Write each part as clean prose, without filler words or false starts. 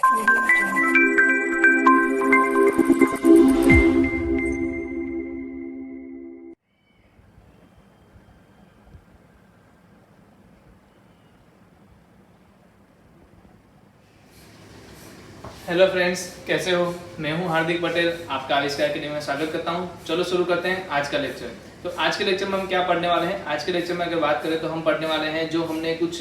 Hello friends, कैसे हो? मैं हूं हार्दिक पटेल, आपका आविष्कार अकेडमी में स्वागत करता हूं। चलो शुरू करते हैं आज का लेक्चर। तो आज के लेक्चर में हम क्या पढ़ने वाले हैं? आज के लेक्चर में अगर बात करें तो हम पढ़ने वाले हैं जो हमने कुछ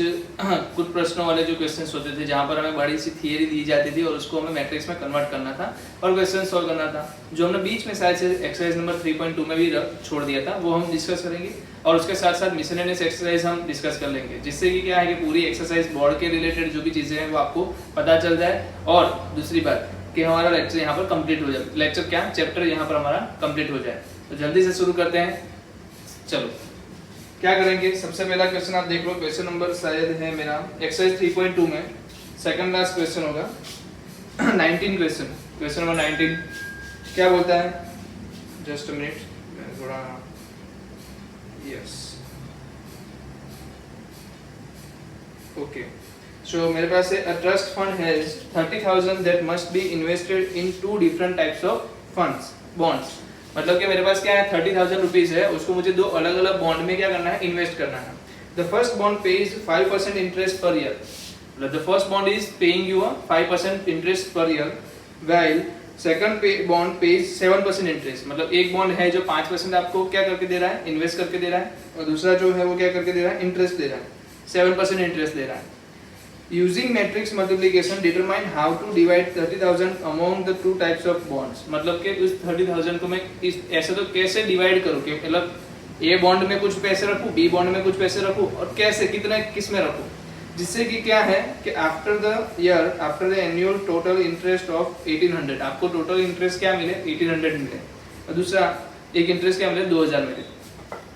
प्रश्नों वाले जो क्वेश्चंस होते थे, जहां पर हमें बड़ी सी थियरी दी जाती थी और उसको हमें मैट्रिक्स में कन्वर्ट करना था और क्वेश्चन सॉल्व करना था। जो हमने बीच में शायद से एक्सरसाइज नंबर 3.2 में भी छोड़ दिया था, वो हम डिस्कस करेंगे और उसके साथ साथ मिसलेनियस एक्सरसाइज हम डिस्कस कर लेंगे, जिससे कि क्या है कि पूरी एक्सरसाइज बोर्ड के रिलेटेड जो भी चीजें हैं वो आपको पता चल जाए। और दूसरी बात कि हमारा लेक्चर यहाँ पर कंप्लीट हो जाए, लेक्चर क्या चैप्टर यहाँ पर हमारा कंप्लीट हो जाए। तो जल्दी से शुरू करते हैं। चलो क्या करेंगे, सबसे पहला क्वेश्चन आप देख लो। क्वेश्चन नंबर शायद है मेरा एक्सरसाइज 3.2 में सेकंड लास्ट क्वेश्चन होगा 19 क्वेश्चन नंबर 19 क्या बोलता है? जस्ट अ मिनट, मैं थोड़ा यस ओके। सो मेरे पास है a trust fund has 30,000 that must be invested in 2 different types of funds bonds. मतलब कि मेरे पास क्या है 30,000 रुपीज है, उसको मुझे 2 अलग अलग बॉन्ड में क्या करना है, इन्वेस्ट करना है। The first bond pays 5% interest per year, मतलब the first bond is paying you 5% interest per year, while second bond pays 7% interest. मतलब एक बॉन्ड है जो 5% आपको क्या करके दे रहा है, इन्वेस्ट करके दे रहा है, और दूसरा जो है वो क्या करके दे रहा है, इंटरेस्ट दे रहा है, 7% इंटरेस्ट दे रहा है। Using matrix multiplication determine how to divide 30,000 among the 2 types of bonds। मतलब कि उस 30,000 को मैं इस ऐसे तो कैसे डिवाइड करूँ कि मतलब ए बॉन्ड में कुछ पैसे रखूँ, बी बॉन्ड में कुछ पैसे रखूँ, और कैसे कितने किस में रखूँ, जिससे कि क्या है कि after the annual total interest of 1800 आपको टोटल इंटरेस्ट क्या मिले, 1800 मिले, और दूसरा एक इंटरेस्ट क्या मिले, 2000 मिले।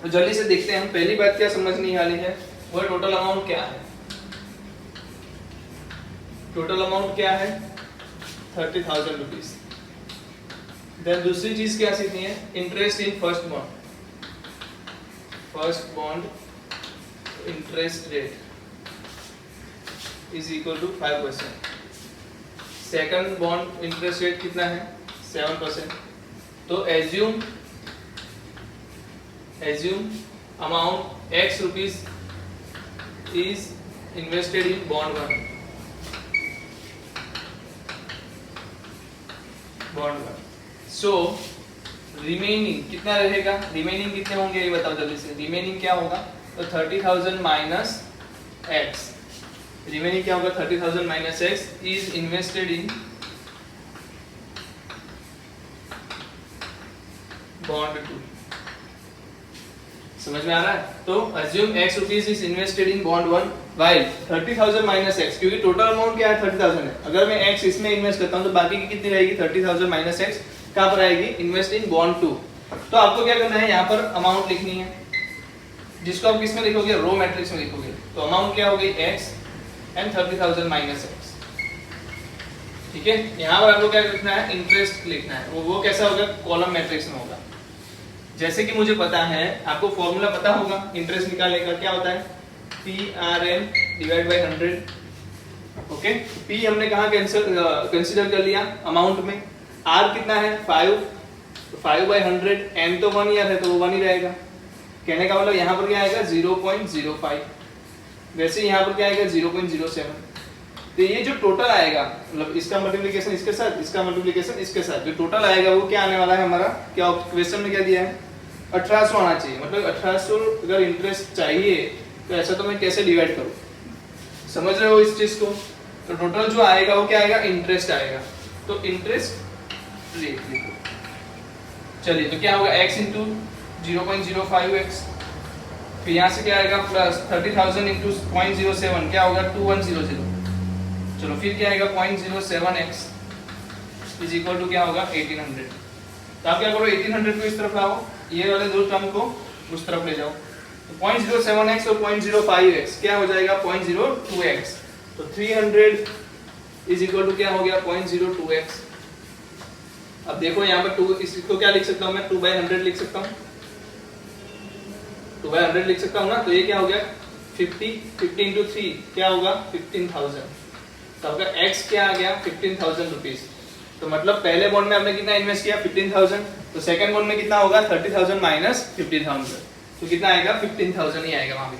तो जल्दी से देखते हैं हम। पहली बात क्या समझनी वाली है, वो टोटल अमाउंट क्या है। टोटल अमाउंट क्या है, 30,000 रुपीज। देन दूसरी चीज क्या सीखनी है, interest in first bond interest rate is equal to 5%। Second bond interest rate कितना है, 7%। तो assume amount x rupees is invested in bond 1। So remaining कितना रहेगा, रिमेनिंग कितने होंगे ये बताओ जल्दी से। रिमेनिंग क्या होगा, तो 30,000 माइनस x, रिमेनिंग क्या होगा, 30,000 minus x is invested in bond 2। समझ में आ रहा है? तो assume x rupees is invested in bond 1 while 30,000 minus x, क्योंकि टोटल अमाउंट क्या है 30,000 है। अगर मैं x इसमें इन्वेस्ट करता हूं तो बाकी की कितनी रहेगी, 30,000 माइनस x कहां पर आएगी, इन्वेस्ट इन बॉन्ड 2। तो आपको क्या करना है, यहां पर अमाउंट लिखनी है, जिसको आप किस में लिखोगे, रो मैट्रिक्स में लिखोगे। तो अमाउंट क्या हो गई, x एंड 30,000 माइनस x। ठीक है, यहां पर आपको क्या लिखना है, इंटरेस्ट लिखना है। वो कैसा होगा, कॉलम मैट्रिक्स में होगा। जैसे कि मुझे पता है, आपको फॉर्मूला पता होगा इंटरेस्ट निकालने का, क्या होता है, PRN divide by 100। Okay, P हमने कहाँ कंसीडर कर लिया, अमाउंट में। R कितना है, 5 बाय 100, M तो 1 ईयर है तो वो 1 ही रहेगा। कहने का मतलब यहाँ पर क्या आएगा, 0.05। वैसे यहाँ पर क्या आएगा, 0.07। तो ये जो टोटल आएगा, मतलब इसका मल्टीप्लिकेशन इसके साथ, इसका मल्टीप्लिकेशन इसके साथ, जो टोटल आएगा वो क्या आने वाला है हमारा, क्या क्वेश्चन में क्या दिया है, 1800 आना चाहिए। मतलब 1800 अगर इंटरेस्ट चाहिए तो ऐसा तो मैं कैसे डिवाइड करूं, समझ रहे हो इस चीज को। तो टोटल जो आएगा वो क्या आएगा, इंटरेस्ट आएगा। तो इंटरेस्ट रेट लिखो। चलिए, तो क्या होगा, x इंटू 0.05x, फिर यहाँ से क्या आएगा, प्लस 30,000 इंटू 0.07 क्या होगा, 2100। चलो फिर क्या आएगा, 0.07x इज इक्वल टू क्या होगा, 1800। तो आप क्या करो, 1800 को इस तरफ लाओ, ये वाले दो टर्म को उस तरफ ले जाओ। तो 0.07x और 0.05x क्या हो जाएगा, 0.02x। तो 300 इज इक्वल टू क्या हो गया, 0.02x। अब देखो यहाँ पर 2, इसको क्या लिख सकता हूँ मैं, 2/100 लिख सकता हूँ, 2/100 लिख सकता हूँ ना। तो ये क्या हो गया, 50 इंटू 3 क्या होगा, 15,000। तो आपका x क्या आ गया 15,000 रुपीज। तो मतलब पहले बॉन्ड में आपने कितना इन्वेस्ट किया 15,000, तो सेकंड बॉन्ड में कितना होगा 30,000 माइनस 50,000, तो कितना आएगा 15,000 ही आएगा वहां पे।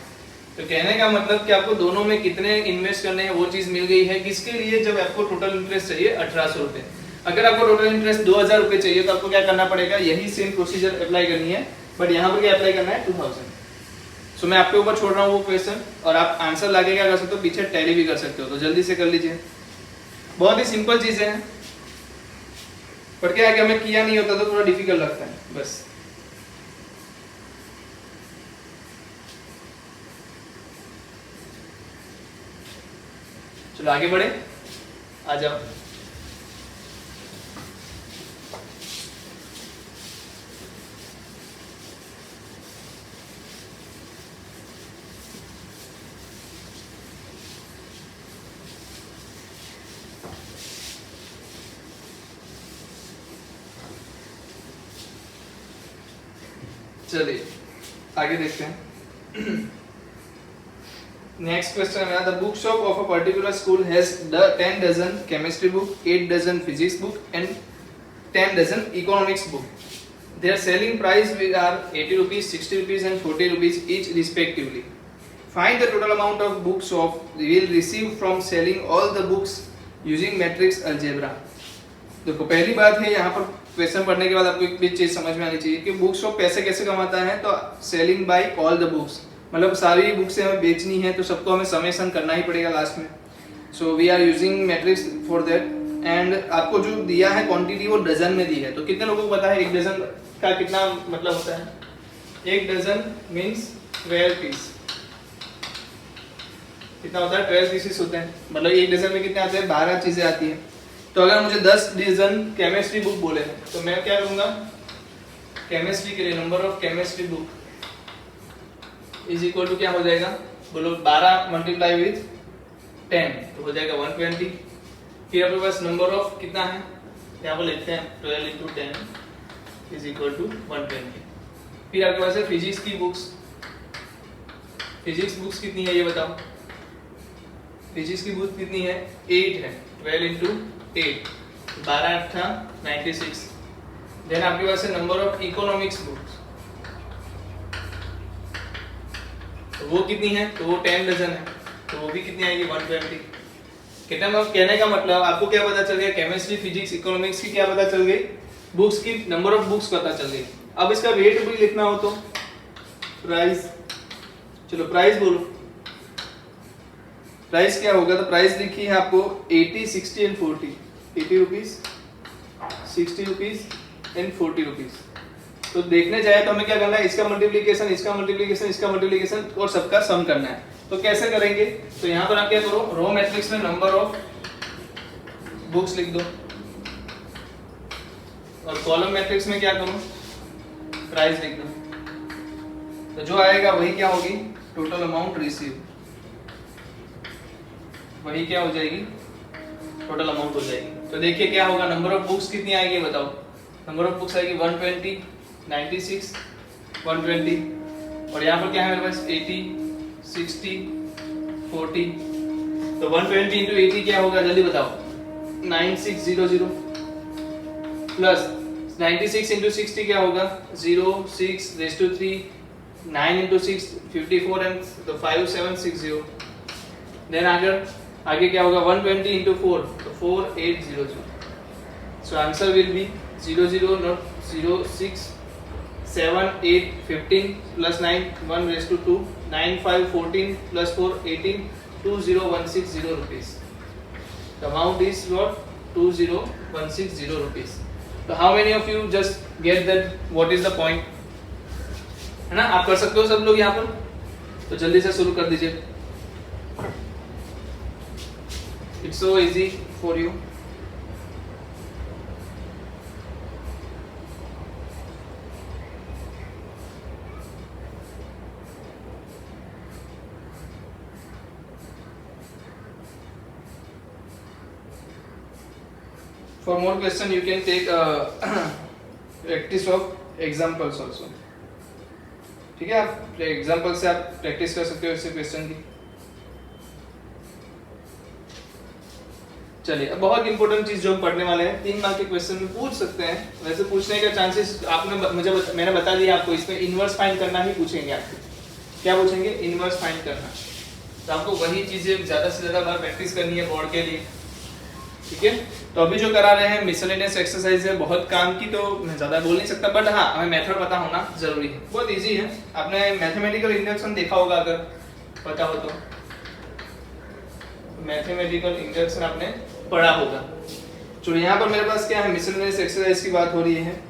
तो कहने का मतलब कि आपको दोनों में कितने इन्वेस्ट करने हैं वो चीज मिल गई है। किसके लिए? जब आपको टोटल इंटरेस्ट चाहिए 1800 रुपए। अगर आपको टोटल इंटरेस्ट 2000 रुपए चाहिए तो आपको क्या करना पड़ेगा, यही सेम प्रोसीजर अप्लाई करनी है, बट यहाँ पर क्या अप्लाई करना है 2000। सो मैं आपके ऊपर छोड़ रहा हूँ वो क्वेश्चन, और आप आंसर लाके क्या कर सकते हो, पीछे टैली भी कर सकते हो, तो जल्दी से कर लीजिए। बहुत ही सिंपल चीजें हैं, पर क्या है कि हमें किया नहीं होता तो थोड़ा डिफिकल्ट लगता है बस। चलो आगे बढ़े, आ जाओ। चलिए आगे देखते हैं। नेक्स्ट क्वेश्चन है, the book shop of a particular school has 10 dozen chemistry book, 8 dozen physics book and 10 dozen economics book. Their selling price are 80 rupees, 60 rupees and 40 rupees each respectively. Find the total amount of books shop will receive from selling all the books using matrix algebra. देखो पहली बात है, यहाँ पर question पढ़ने के बाद आपको एक भी चीज समझ में आनी चाहिए कि बुक शॉप पैसे कैसे कमाता है. तो selling by all the books, मतलब सारी बुक्स हमें बेचनी है तो सबको हमें समेशन करना ही पड़ेगा लास्ट में. So we are using matrix for that. And आपको जो दिया है क्वांटिटी वो डजन में दी है. तो कितने लोगों को पता है एक डजन का कितना मतलब होता है? एक डजन मींस 12 पीस. कितना होता है? 12 पीसेस होते हैं. मतलब एक डजन में कितने आते हैं? 12 चीजें आती हैं. तो अगर मुझे 10 डजन केमिस्ट्री बुक बोले तो मैं क्या करूंगा, केमिस्ट्री के लिए number of chemistry book is equal to क्या हो जाएगा, बोलो 12 मल्टीप्लाई विथ 10 तो हो जाएगा 120. फिर आपके पास नंबर ऑफ कितना है, यहाँ पर लिखते हैं 12 इंटू 10 इज इक्वल टू 120. फिर आपके पास है फिजिक्स की बुक्स. फिजिक्स बुक्स कितनी है ये बताओ. फिजिक्स की बुक कितनी है? 8 है. 12 इंटू 8 12 8 96. देन आपके पास है नंबर ऑफ इकोनॉमिक्स बुक्स. तो वो कितनी है? तो वो 10 डजन है. तो वो भी कितनी आएगी? 120. कितना मतलब कहने का मतलब आपको क्या पता चल गया? केमिस्ट्री फिजिक्स इकोनॉमिक्स की क्या पता चल गई? बुक्स की नंबर ऑफ बुक्स पता चल गई. अब इसका रेट भी लिखना हो तो प्राइस. चलो प्राइस बोलो. प्राइस क्या होगा? तो प्राइस लिखी है आपको 80 60 and 40. 80 rupees, 60 rupees and 40 rupees. तो देखने जाए तो हमें क्या करना है, इसका मल्टीप्लिकेशन, इसका मल्टीप्लिकेशन, इसका मल्टीप्लिकेशन और सबका सम करना है. तो कैसे करेंगे? तो यहाँ पर आप क्या करो, रो मैट्रिक्स में नंबर ऑफ बुक्स लिख दो और कॉलम मैट्रिक्स में क्या करो, प्राइस लिख दो. तो जो आएगा वही क्या होगी, टोटल अमाउंट रिसीव. वही क्या हो जाएगी, टोटल अमाउंट हो जाएगी. तो देखिए क्या होगा, नंबर ऑफ बुक्स कितनी आएगी बताओ. नंबर ऑफ बुक्स आएगी 120, 96, 120 और यहाँ पर क्या है मेरे पास 80, 60, 40. तो 120 इंटू 80 क्या होगा जल्दी बताओ, 9600 प्लस 96 इंटू 60 क्या होगा, 0 6 रेज़ टू 3, 9 इंटू 6 54 एंड तो 5760. देन आगे क्या होगा, 120 इंटू 4 तो 4800. So answer will be 00 not 0 6 7 8 15 plus 9 1 raise to 2 9 5 14 plus 4 18 20160 rupees. The amount is what, 20160 rupees. So how many of you just get that what is the point? है ना, आप कर सकते हो सब लोग यहाँ पर. तो जल्दी से शुरू कर दीजिए. It's so easy for you. For more question you can take practice of examples also. ठीक है, आप एग्जाम्पल से आप प्रैक्टिस कर सकते हो इस क्वेश्चन की. चलिए अब बहुत इंपॉर्टेंट चीज जो हम पढ़ने वाले हैं, 3 मार्क के क्वेश्चन में पूछ सकते हैं, वैसे पूछने का चांसेस आपने मैंने बता दिया आपको, इसमें इनवर्स फाइंड करना ही पूछेंगे आपको। क्या पूछेंगे? इनवर्स फाइंड करना। तो आपको वही चीजें ज्यादा से ज्यादा बार प्रैक्टिस करनी है बोर्ड के लिए, ठीक है। तो अभी जो करा रहे हैं मिसलेनियस एक्सरसाइज है, बहुत काम की, तो मैं ज्यादा बोल नहीं सकता, बट हाँ हमें मेथड पता होना जरूरी है। बहुत इजी है, आपने मैथमेटिकल इंडक्शन देखा होगा अगर पता हो तो, मैथमेटिकल इंडक्शन आपने पढ़ा होगा। चलो यहाँ पर मेरे पास क्या है, मिसलेनियस एक्सरसाइज की बात हो रही है।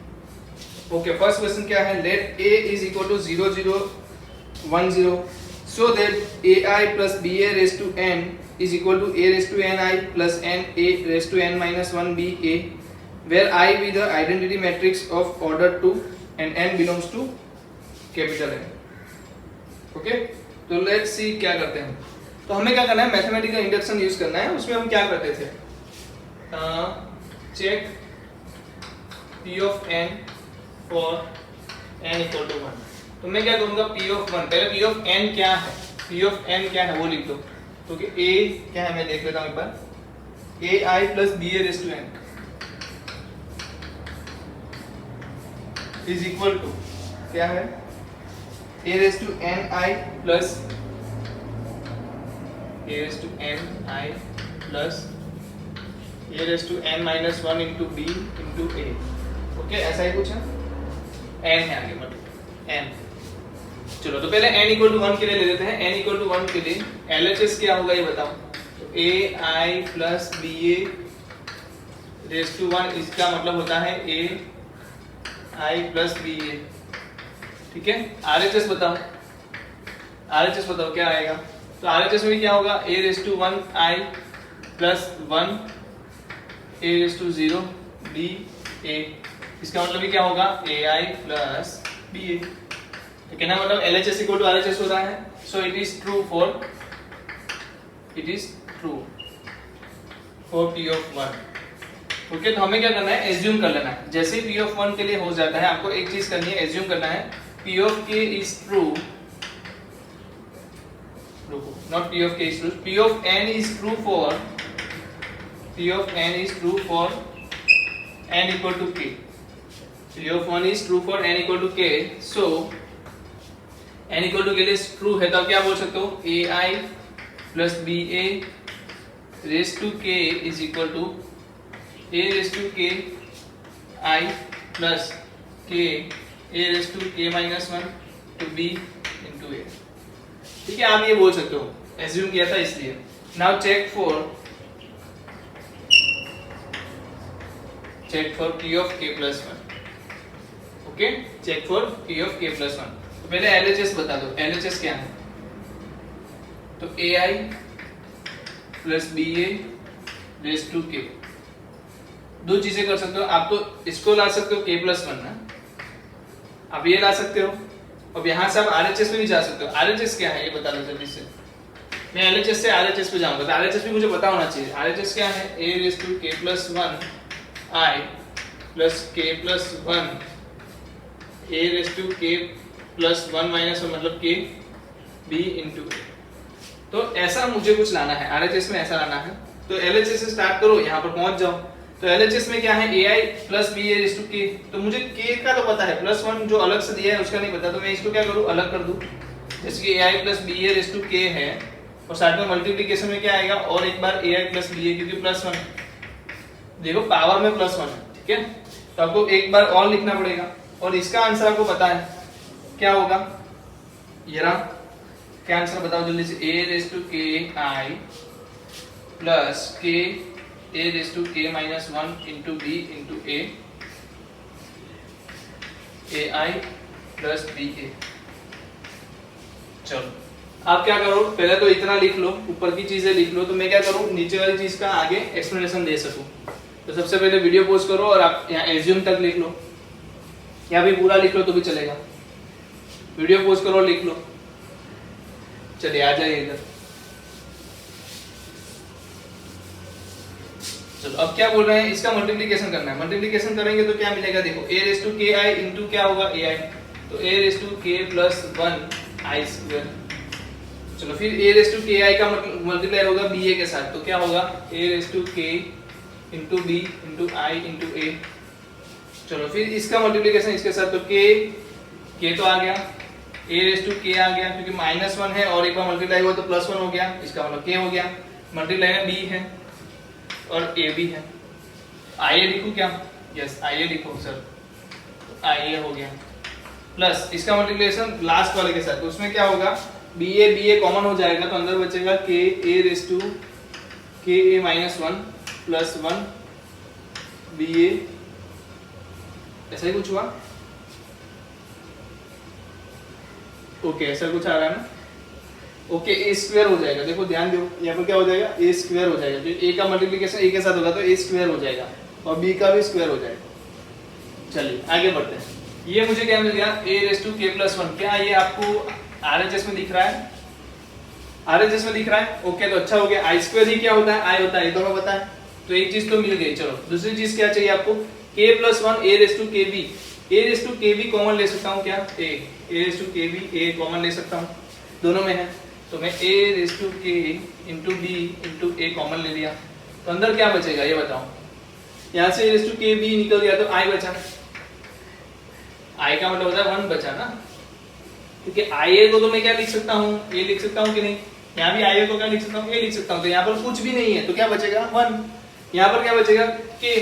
ओके, फर्स्ट क्वेश्चन क्या है, let a is equal to 0 0 1 0 so that ai plus ba raised to n is equal to a raised to n I plus n a raised to n minus 1 b a, where I be the identity matrix of order 2 and n belongs to capital N. Okay, तो let's see क्या करते हैं। तो हमें क्या करना है, mathematical induction use करना है। उसमें हम क्या करते थे, check p of n for n equal to 1। तो मैं क्या करूंगा, p of 1, पहले p of n क्या है, p of n क्या है वो लिख दो। तो कि a क्या है मैं देख लेता हूं एक बार, ai plus ba raised to n is equal to क्या है, a raised to n I plus a raised to n I plus a raised to n minus 1 into b into a। Okay, ऐसा ही कुछ है, n है आगे मतलब n। चलो तो पहले n इक्वल टू 1 के लिए ले लेते हैं। n इक्वल टू 1 के लिए LHS क्या होगा ये बताओ। तो ai plus ba raise to 1, इसका मतलब होता है ai प्लस ba, ठीक है। RHS बताओ, RHS बताओ क्या आएगा। तो RHS में क्या होगा, a raise to 1 I plus 1 a raise to 0 b a, इसका मतलब भी क्या होगा ai प्लस ba। तो कहना मतलब LHS इक्वल टू RHS हो रहा है। So it is true for p of 1। Okay, तो हमें क्या करना है, एज्यूम कर लेना है। जैसे ही p of 1 के लिए हो जाता है, आपको एक चीज करनी है, एज्यूम करना है p of k is true, not p of k is true, p of n is true for n equal to k। p of 1 is true for n equal to k, so n equal to k लिए true है, तो आप क्या बोल सकते हो, ai plus ba raised to k is equal to a raised to k I plus k a raised to k minus 1 to b into a। ठीक है, आप ये बोल सकते हो, एज्यूम किया था इसलिए। Now check for p of k plus 1। Okay, check for p of k plus 1। तो पहले LHS बता दो, LHS क्या है। तो ai plus ba raise to k, दो चीजें कर सकते हो आप। तो इसको ला सकते हो k plus 1 ना, आप ये ला सकते हो, अब यहाँ से आप RHS में भी जा सकते हो। RHS क्या है ये बता दो जल्दी से। मैं LHS से RHS पे जाऊंगा, तो RHS भी मुझे पता होना चाहिए। RHS क्या है, a raise to k plus 1 I plus k plus 1 a raised to k plus 1 minus 1 मतलब k b into a। तो ऐसा मुझे कुछ लाना है, RHS में ऐसा लाना है। तो LHS से स्टार्ट करो, यहाँ पर पहुंच जाओ। तो LHS में क्या है, ai plus b a raised to k। तो मुझे k का तो पता है, प्लस 1 जो अलग से दिया है उसका नहीं पता, तो मैं इसको क्या करूँ, अलग कर दूं। जैसे कि ai plus b a raised to k है, और साथ में मल्टीप्लिकेशन में क्या आएगा, और एक बार ai plus b a, क्योंकि प्लस 1 देखो पावर में प्लस 1 है, ठीक है। तो आपको एक बार और लिखना पड़ेगा, और इसका आंसर आपको पता है क्या होगा, ये रहा। क्या आंसर बताओ जल्दी से, a raise to k I plus k a raise to k minus 1 into b into a ai plus ba। चलो आप क्या करो, पहले तो इतना लिख लो, ऊपर की चीजें लिख लो। तो मैं क्या करूं, नीचे वाली चीज का आगे एक्सप्लेनेशन दे सकूं। तो सबसे पहले वीडियो पॉज करो और आप यहाँ एज्यूम तक लिख लो, या भी पूरा लिख लो तो भी चलेगा। वीडियो पॉज करो, लिख लो। चलिए आ जाइए इधर। चलो अब क्या बोल रहे हैं, इसका मल्टीप्लिकेशन करना है। मल्टीप्लिकेशन करेंगे तो क्या मिलेगा, देखो a raise to k I into क्या होगा ai, तो a raise to k plus 1 I square चलो फिर a रेस टू के आई का मल्टीप्लाई होगा बी ए के साथ, तो क्या होगा a raise to K into B into I into ए। चलो फिर इसका मल्टीप्लिकेशन इसके साथ, तो के तो आ गया, a रेस टू के आ गया क्योंकि -1 है और एक बार मल्टीप्लाई हुआ तो +1 हो गया, इसका मतलब k हो गया। मल्टीप्लाई में b है और a भी है, ia लिखूं क्या? यस ia लिखो सर, तो ia हो गया प्लस इसका मल्टीप्लिकेशन लास्ट वाले के साथ, तो उसमें क्या होगा बी ए कॉमन हो जाएगा तो अंदर बचेगा के ए रेस टू के ए -1 प्लस 1 बी ए, ऐसा ही कुछ हुआ। ओके ऐसा कुछ आ रहा है ना। ओके ए स्क्वायर हो जाएगा, देखो ध्यान दो यहाँ पर क्या हो जाएगा ए स्क्वायर हो जाएगा, तो ए का मल्टीप्लिकेशन ए के साथ होगा तो ए स्क्वायर हो जाएगा और बी का भी स्क्वायर हो जाएगा। चलिए आगे बढ़ते हैं। ये मुझे क्या मिल गया a रेस टू के प्लस 1, क्या ये आपको RHS में दिख रहा है? RHS में दिख रहा है, ओके तो अच्छा हो गया। आई स्क्वायर ही क्या होता है? आई होता है, ये तो हमें पता है, तो एक चीज तो मिल गई। चलो दूसरी चीज क्या चाहिए आपको? k plus 1 a raise to K B, a raise to K B common ले सकता हूँ क्या? a raise to K B a common ले सकता हूँ, दोनों में है, तो मैं a raise to K into B into A common ले लिया, तो अंदर क्या बचेगा ये बताओ? यहाँ से a raise to K B निकल गया तो i बचा, i का मतलब होता है 1 बचा ना, क्योंकि ia को तो मैं क्या लिख सकता हूँ? a लिख सकता हूँ कि नहीं? यहाँ भी ia को क्या लिख सकता हूँ? a लिख सकता हूँ, तो यहाँ पर कुछ भी नहीं है तो क्या बचेगा? 1। यहाँ पर क्या बचेगा? k,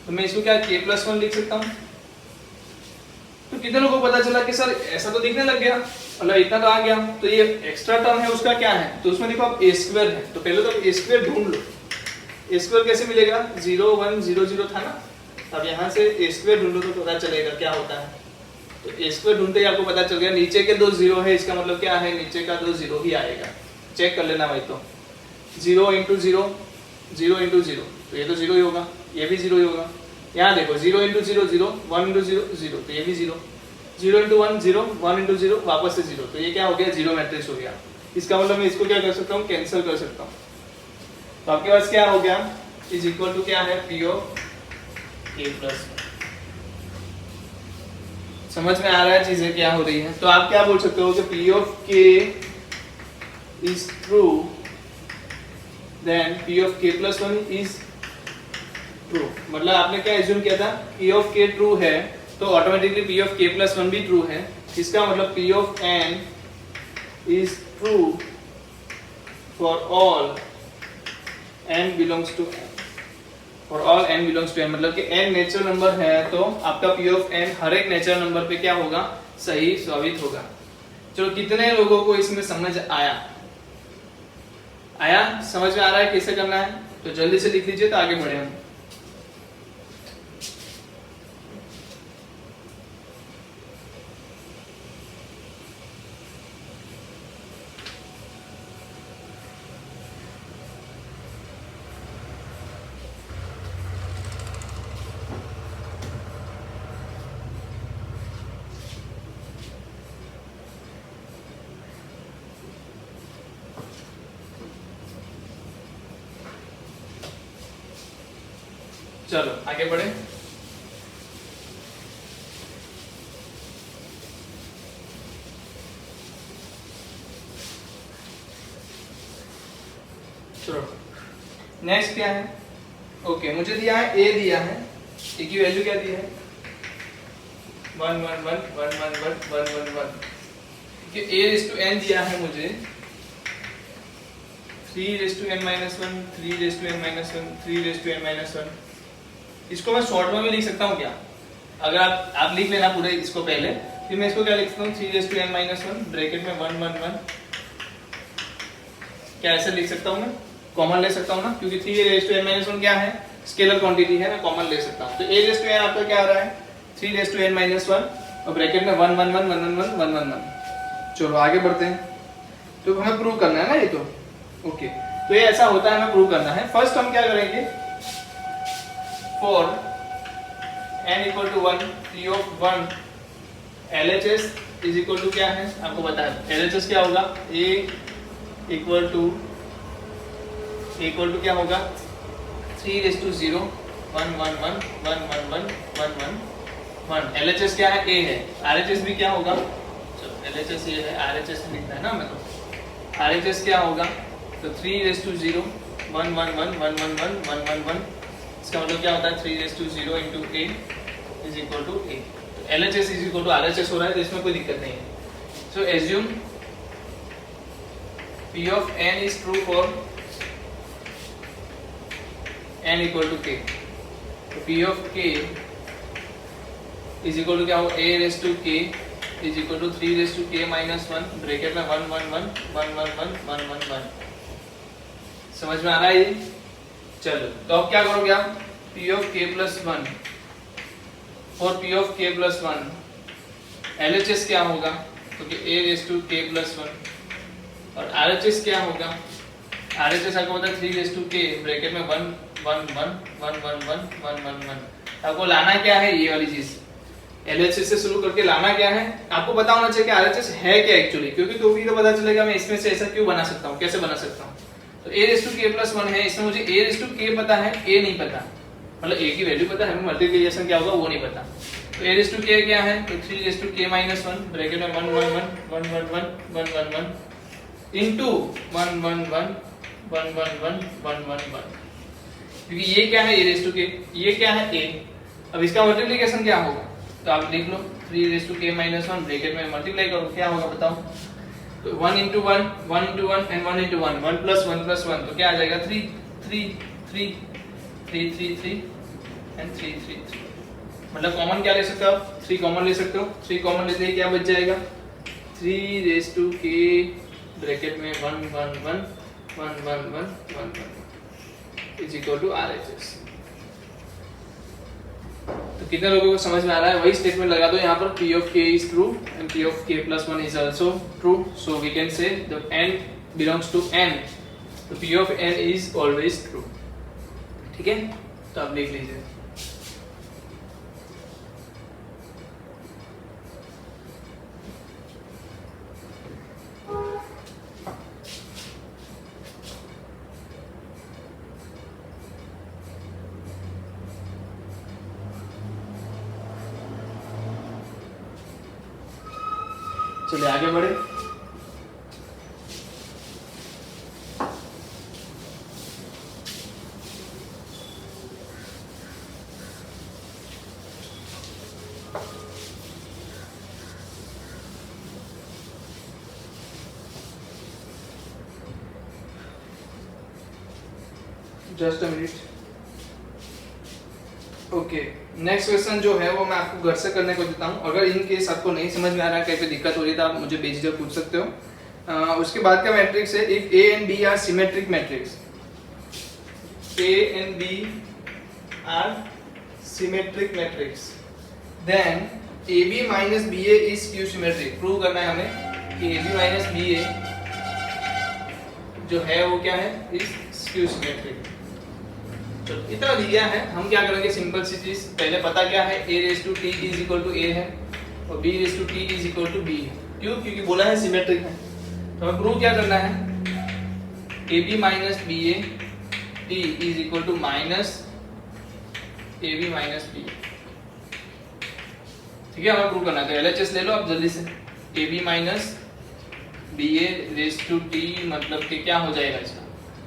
तो मैं इसको क्या k प्लस 1 लिख सकता हूँ। तो कितने लोगों को पता चला कि सर ऐसा तो दिखने लग गया, मतलब इतना तो आ गया, तो ये एक्स्ट्रा टर्म है उसका क्या है? तो उसमें देखो अब ए स्क्वायर है, तो पहले तो ए स्क्वायर ढूंढ लो। ए स्क्वायर कैसे मिलेगा? 0 1 0 0 था ना, अब यहाँ से ए स्क्वायर ढूंढो तो पता चलेगा क्या होता है। तो ए स्क्वायर ढूंढते ही आपको पता चल गया नीचे के 2 0 है, इसका मतलब क्या है? नीचे का 2 0 ही आएगा, चेक कर लेना भाई। तो 0 इंटू 0 0 इंटू 0, तो ये तो 0 ही होगा, ये भी 0 ही होगा। यहाँ देखो 0 इंटू 0 0 1 इंटू 0 0, तो ये भी 0, 0 इंटू 1 0 1 इंटू 0 वापस से 0, तो ये क्या हो गया? 0 मैट्रिक्स हो गया। इसका मतलब मैं इसको क्या कर सकता हूँ? कैंसिल कर सकता हूँ। तो आपके पास क्या हो गया? इज इक्वल टू क्या है? पी ऑफ के प्लस। समझ में आ रहा है चीजें क्या हो रही है? तो आप क्या बोल सकते हो कि P of K is true, then P of K plus 1 is true। मतलब आपने क्या एज्यूम किया था? P of K ट्रू है तो automatically P of K plus 1 भी ट्रू है। इसका मतलब P of N is true for all n belongs to n, और all n belongs to n, मतलब कि n नेचुरल नंबर है तो आपका P of n हर एक नेचुरल नंबर पे क्या होगा? सही साबित होगा। चलो कितने लोगों को इसमें समझ आया? समझ में आ रहा है कैसे करना है? तो जल्दी से लिख लीजिए तो आगे बढ़े हम। चलो आगे बढ़े। चलो नेक्स्ट क्या है? ओके मुझे दिया है a दिया है, a की वैल्यू क्या दी है? 1 1 1 1 1 1 1 1 1। कि a रेज़ टू n दिया है मुझे 3 raise to n minus 1 3 raise to n minus 1 3 raise to n minus 1। इसको मैं शॉर्ट में भी लिख सकता हूँ क्या? अगर आप लिख लेना पूरे इसको पहले, फिर मैं इसको क्या लिख सकता हूँ? 3 raise to n minus 1 bracket में 1 1 1। क्या ऐसे लिख सकता हूँ मैं? कॉमन ले सकता हूँ ना, क्योंकि 3 रेज़ टू n माइनस 1 क्या है? स्केलर क्वांटिटी है, मैं कॉमन ले सकता हूँ। तो a रेज़ टू n आपका क्या आ रहा है? 3 रेज़ टू n माइनस 1 और ब्रैकेट में 1 1 1 1 1 1 1 1 1। चलो आगे बढ़ते हैं। तो हमें प्रूव करना है ना ये तो। ओके तो ये ऐसा होता है, हमें प्रूव करना है। फर्स्ट हम क्या करेंगे? For n equal to 1 P of 1 LHS is equal to क्या है? आपको पता है LHS क्या होगा? A equal to क्या होगा? 3 raised to 0 1 1 1 1 1 1 1 1 1। LHS क्या है? A है। RHS भी क्या होगा? चलो LHS ये है, RHS लिखना है ना हमें। तो RHS क्या होगा, तो 3 raised to 0 1 1 1 1 1 1 1 1 1, इसका मतलब क्या होता है 3 raised to 0 into A is equal to A। तो LHS is equal to RHS हो रहा है, तो इसमें कोई दिक्कत नहीं है। So assume P of n is true for n equal to k। तो P of k is equal to क्या हो, A raised to k is equal to 3 raised to k minus 1 bracket में 1 1 1 1 1 1 1 1 1। समझ में आ रहा है ये? चलो तो अब क्या करोगे आप, P of k plus 1 और P of k plus 1 LHS क्या होगा, क्योंकि A raised to k plus 1 और RHS क्या होगा, RHS आपको पता है 3 raised to k ब्रैकेट में 1 1 1 1 1 1 1 1 1। आपको लाना क्या है, ये वाली चीज LHS से शुरू करके लाना क्या है, आपको पता होना चाहिए कि RHS है क्या एक्चुअली, क्योंकि तो भी तो पता चलेगा मैं इसमें से ऐसा क्यों बना सकता हूँ, कैसे बना सकता हूँ। तो A raised to k plus 1 है, इसमें मुझे A raised to k पता है, A नहीं पता, मतलब A की वैल्यू पता है, हमें मल्टीप्लिकेशन क्या होगा वो नहीं पता। तो A raised to k क्या है, तो 3 raised to k minus 1 bracket में 1 1 1 1 1 1 1 1 1 into 1 1 1 1 1 1 1 1 1, क्योंकि ये क्या है A raised to k, ये क्या है A। अब इसका मल्टीप्लिकेशन क्या होगा, तो आप लिख लो 3 raised to k minus 1 bracket में मल्टीप्लाई करो, क्या होगा बताओ, तो 1 into 1 1 into 1 and 1 into 1 1 plus 1 plus 1, तो क्या आ जाएगा 3 3 3 3 3 3 and 3 3 3। मतलब कॉमन क्या ले सकते हो आप, 3 कॉमन ले सकते हो, 3 कॉमन लेते ही क्या बच जाएगा 3 raised to k ब्रैकेट में 1 1 1 1 1 1 1 1 is equal to RHS। तो कितने लोगों को समझ में आ रहा है, वही स्टेटमेंट लगा दो यहाँ पर, P of k is true and P of k plus 1 is also true, so we can say the n belongs to n, so P of n is always true। ठीक है, तो आप लिख लीजिए। चलिए आगे बढ़े। Just a minute. Okay, next question जो है वो मैं आपको घर से करने को देता हूँ। अगर इन केस आपको नहीं समझ में आ रहा है, कहीं पे दिक्कत हो रही है, तो आप मुझे बेझिझक पूछ सकते हो। उसके बाद का मैट्रिक्स है, if A and B are symmetric matrix, A and B are symmetric matrix, then A B minus B A is skew symmetric. Prove करना है हमें कि A B minus B A जो है वो क्या है, इज स्क्यू सिमेट्रिक। चलो इतना दिया है, हम क्या करेंगे, सिंपल सी चीज, पहले पता क्या है, a raise to t is equal to a है और b raise to t is equal to b है। क्यों? क्योंकि बोला है सिमेट्रिक है। तो हमें प्रूव क्या करना है, ab minus ba t is equal to minus ab minus b। ठीक है, हमें प्रूव करना है। तो LHS ले लो आप जल्दी से, ab minus ba raise to t मतलब कि क्या हो जाएगा इसका,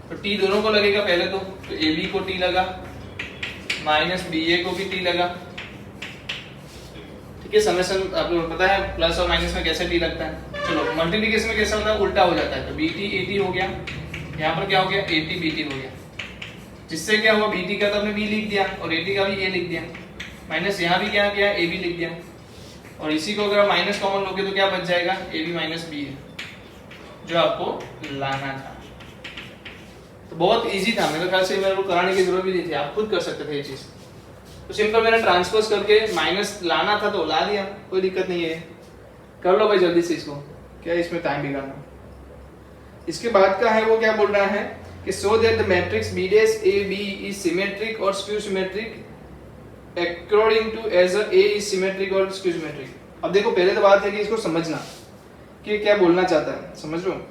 तो t दोनों को लगेगा पहले तो ab को t लगा माइनस ba को भी t लगा। ठीक है, समेशन आप लोगों को पता है प्लस और माइनस में कैसे t लगता है। चलो मल्टीप्लिकेशन में कैसा होता है, उल्टा हो जाता है। तो bt at हो गया, यहाँ पर क्या हो गया, at bt हो गया, जिससे क्या हुआ, bt का तो हमने b लिख दिया और at का भी a लिख दिया, माइनस यहाँ भी क्या किया, ab लिख दिया, और इसी को अगर माइनस कॉमन लोगे तो क्या बच जाएगा, ab माइनस b है जो आपको लाना था। तो बहुत इजी था, मेरे ख्याल से मेरे को कराने की जरूरत भी नहीं थी, आप खुद कर सकते थे ये चीज। तो सिंपल मैंने ट्रांसपोज करके माइनस लाना था तो ला दिया, कोई दिक्कत नहीं है। कर लो भाई जल्दी से इसको, क्या इसमें टाइम बिगाड़ना। इसके बाद का है वो क्या बोल रहा है कि so that the matrix b dash a b is symmetric और skew symmetric according to as a is symmetric और स्क्यू सिमेट्रिक। अब देखो पहले तो बात है कि इसको समझना कि क्या बोलना चाहता है, समझ लो।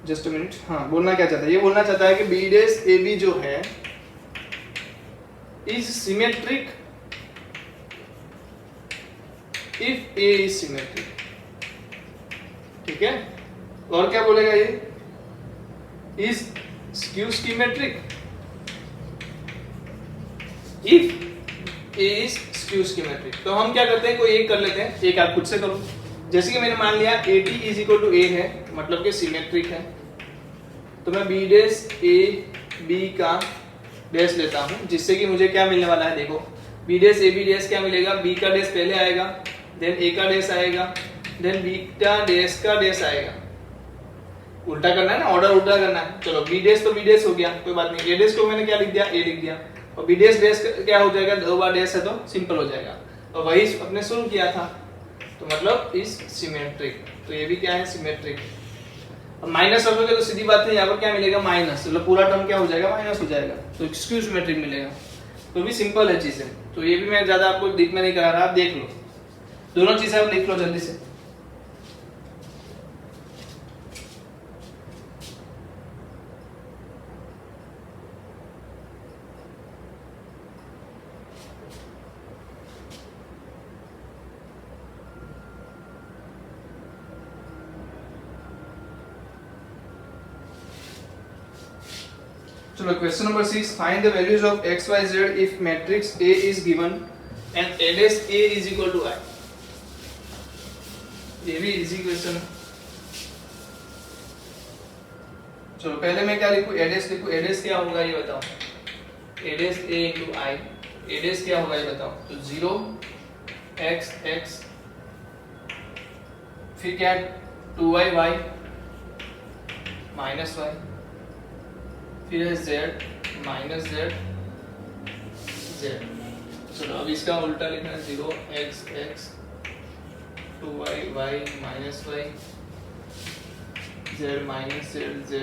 जस्ट अ मिनट, हाँ बोलना क्या चाहता है, ये बोलना चाहता है कि b डैश a b जो है is symmetric if a is symmetric. ठीक है, और क्या बोलेगा ये, is skew symmetric? If A is skew symmetric, तो हम क्या करते हैं, कोई एक कर लेते हैं, एक आप खुद से करो। जैसे कि मैंने मान लिया AD is equal to A है, मतलब कि सिमेट्रिक है, तो मैं B डैश A B का डैश लेता हूँ, जिससे कि मुझे क्या मिलने वाला है, देखो B dash A B dash क्या मिलेगा, B का डैश पहले आएगा, देन A का डैश आएगा, देन B का डैश आएगा। उल्टा करना है ना, ऑर्डर उल्टा करना है। चलो B डैश तो B डैश हो गया, कोई बात नहीं। A डैश को मैंने क्या लिख दिया, A लिख दिया, और B डैश डैश क्या हो जाएगा, दो बार डैश है तो सिंपल हो जाएगा, और वही अपने शुरू किया था, तो मतलब इस सिमेट्रिक, तो ये भी क्या है, सिमेट्रिक। अब माइनस रखोगे तो सीधी बात है, यहाँ पर क्या मिलेगा, माइनस, मतलब पूरा टर्म क्या हो जाएगा, माइनस हो जाएगा, तो स्क्यू सिमेट्रिक मिलेगा। तो भी सिंपल है चीजें, तो ये भी मैं ज्यादा आपको डीप में नहीं करा रहा, आप देख लो, दोनों चीजें आप लिख लो जल्दी से। चलो question number 6, find the values of x y z if matrix A is given and A dash A is equal to I। ये भी इजी क्वेश्चन है। चलो पहले मैं क्या लिखूं, A डैश लिखूं, A डैश क्या होगा ये बताओ, A dash A into I, A dash क्या होगा ये बताओ, तो 0 x x, फिर क्या 2y y माइनस y, फिर है z माइनस z z। चलो अब इसका उल्टा लिखना है, 0 x x 2y y minus y z minus z z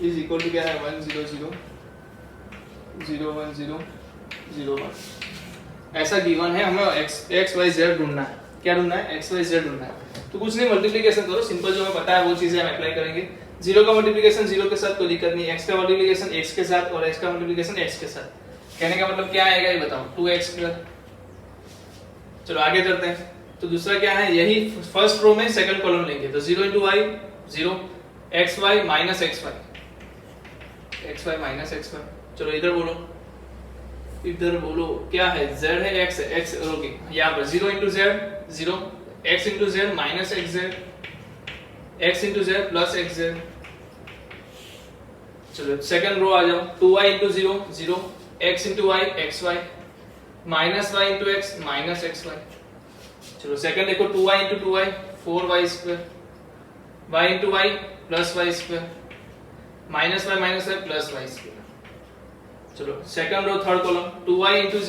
is equal to क्या है, 1 0 0 0 1 0 0 1। ऐसा गिवन है, हमें x y z ढूंढना है। क्या ढूंढना है, x y z ढूंढना है। तो कुछ नहीं, मल्टीप्लिकेशन करो, सिंपल जो हमें पता है वो चीजें हम अप्लाई करेंगे। 0 का मल्टीप्लिकेशन 0 के साथ कोई दिक्कत नहीं, x का मल्टीप्लिकेशन x के साथ और x का मल्टीप्लिकेशन x के साथ। कहने का मतलब क्या आएगा ये बताओ, 2x²। चलो आगे चलते हैं। तो दूसरा क्या है, यही फर्स्ट रो में सेकंड कॉलम लेंगे, तो 0 into y 0 xy minus xy xy minus xy। चलो इधर बोलो क्या है, z है x है, x ओके, यहाँ पर 0 into z 0 x into z minus xz x into z plus xz। चलो सेकंड रो आ जाओ, 2y into 0 0 x into y xy minus y into x minus xy। चलो सेकंड देखो, 2y into 2y 4y², y into y plus y² minus y plus y²। चलो second row third column, 2y into z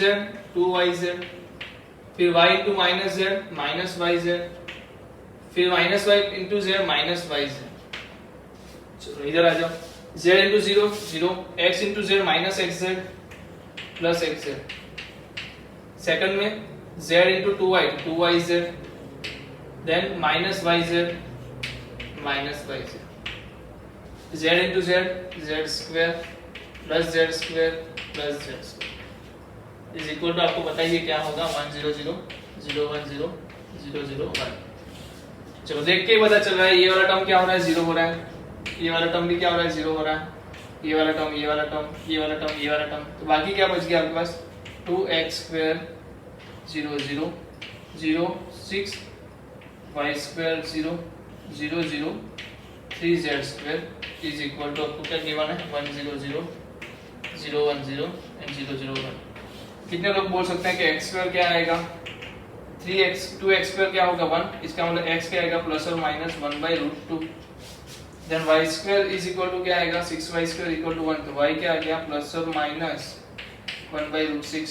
2yz, फिर y into minus z minus yz, फिर minus y into z minus yz। चलो इधर आ जाओ, z into 0 0 x into z minus xz plus xz। Second में z into 2y 2yz, then minus yz minus yz, z into z z² plus z² plus z² is equal to, आपको बताइए क्या होगा, 1 0 0 0 1 0 0 0 1। चलो देख के ही पता चल रहा है, ये वाला टर्म क्या हो रहा है, 0 हो रहा है, ये वाला टर्म भी क्या हो रहा है, 0 हो रहा है, ये वाला टर्म ये वाला टर्म ये वाला टर्म ये वाला टर्म। तो बाकी क्या बच गया आपके पास, 2x² 0 0 0 6 y² 0 0 0 3z² is equal to, आपको क्या गिवन है, 1 0 0 0 1 0 एंड 0 0 1। कितने लोग बोल सकते हैं कि x² क्या आएगा, 3x 2x² क्या होगा 1, इसका मतलब x क्या आएगा प्लस और minus 1/√2। Then y² is equal to क्या आएगा, 6y² इक्वल टू 1, तो y क्या आ गया प्लस और माइनस 1/√6।